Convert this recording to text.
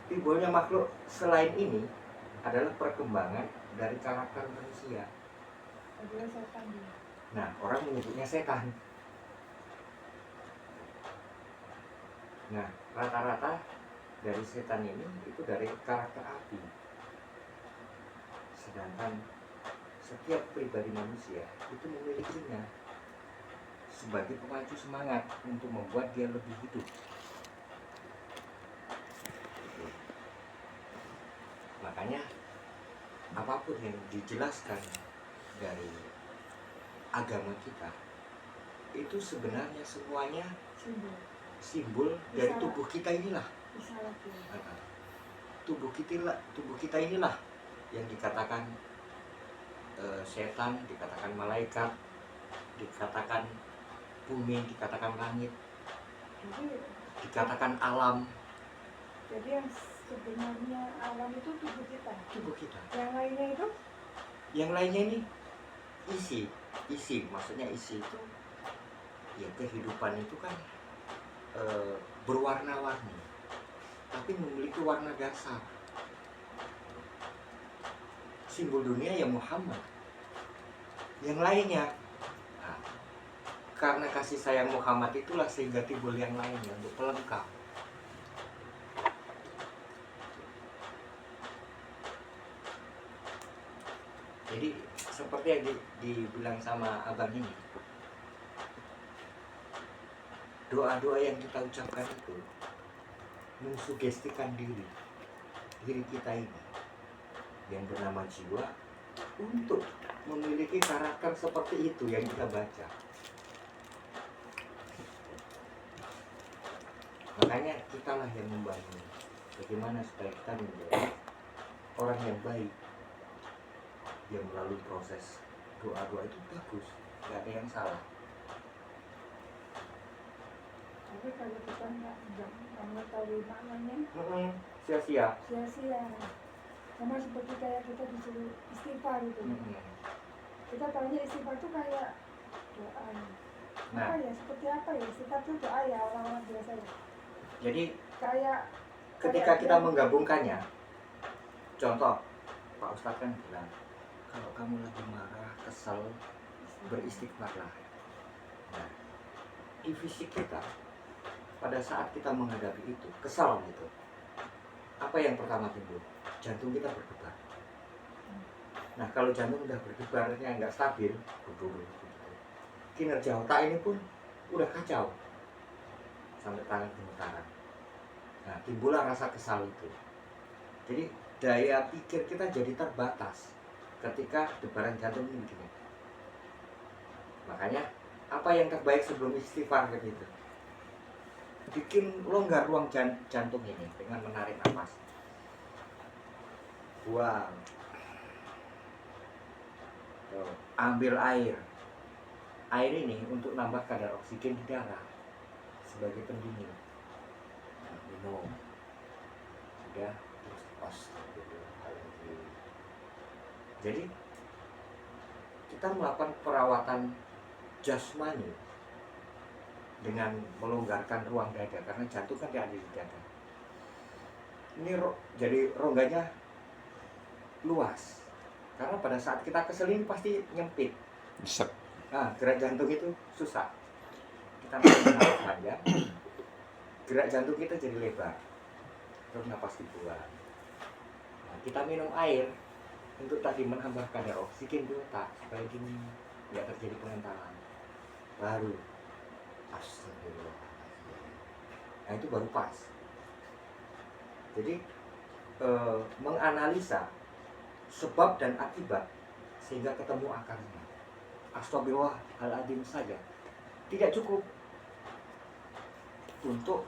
timbulnya makhluk selain ini adalah perkembangan dari karakter manusia. adalah setan dia. Nah, orang menyebutnya setan. Nah, rata-rata dari setan ini itu dari karakter api. Sedangkan setiap pribadi manusia itu memilikinya sebagai pemacu semangat untuk membuat dia lebih hidup. Makanya apapun yang dijelaskan dari agama kita itu sebenarnya semuanya simbol dari tubuh kita inilah. Tubuh kita inilah yang dikatakan setan, dikatakan malaikat, dikatakan bumi, dikatakan langit, dikatakan alam. Jadi yang sebenarnya alam itu tubuh kita. Tubuh kita. Yang lainnya itu? Yang lainnya ini isi, maksudnya isi itu ya kehidupan itu kan berwarna-warni, tapi memiliki warna dasar. Simbol dunia ya Muhammad. Yang lainnya, nah, karena kasih sayang Muhammad itulah sehingga timbul yang lainnya untuk pelengkap. Jadi seperti yang dibilang sama abang ini, doa-doa yang kita ucapkan itu mensugestikan diri kita ini yang bernama jiwa untuk memiliki karakter seperti itu yang kita baca. Makanya kitalah yang membangun bagaimana supaya kita menjadi orang yang baik, yang melalui proses doa-doa itu bagus, nggak ada yang salah. Tapi kalau kita nggak mengetahui maknanya, sia-sia. Sama seperti kayak kita disuruh istighfar gitu. Kita tahunya istighfar itu kayak doa. Nah, seperti apa ya? Istighfar itu doa ya orang-orang biasa ya. Jadi kayak ketika kita menggabungkannya, contoh Pak Ustadz kan bilang, kalau kamu lagi marah, kesal, beristighfarlah. Nah, di fisik kita pada saat kita menghadapi itu, kesal gitu, apa yang pertama timbul? Jantung kita berdebar. Nah, kalau jantung udah berdebarnya nggak stabil, kinerja otak ini pun udah kacau sampai tangan gemetaran. Nah, timbullah rasa kesal itu. Jadi daya pikir kita jadi terbatas ketika debaran jantung ini begini. Makanya apa yang terbaik sebelum istighfar gitu? Bikin longgar ruang jantung ini dengan menarik nafas. Buang. Tuh, ambil air. Air ini untuk nambah kadar oksigen di darah sebagai pendingin. Nah, minum. Sudah, terus astagfirullahaladzim. Jadi kita melakukan perawatan jasmani dengan melonggarkan ruang dada karena jantung kan ada di dada. Ini jadi rongganya luas karena pada saat kita kesel ini pasti nyempit. Nah, gerak jantung itu susah. Kita napas panjang, gerak jantung kita jadi lebar, terus napas dibuang. Nah, kita minum air untuk tadi menambah kadar oksigen di otak supaya ini nggak terjadi pengentalan. Baru astagfirullahaladzim. Nah, itu baru pas. Jadi menganalisa sebab dan akibat sehingga ketemu akarnya. Astagfirullahaladzim saja tidak cukup untuk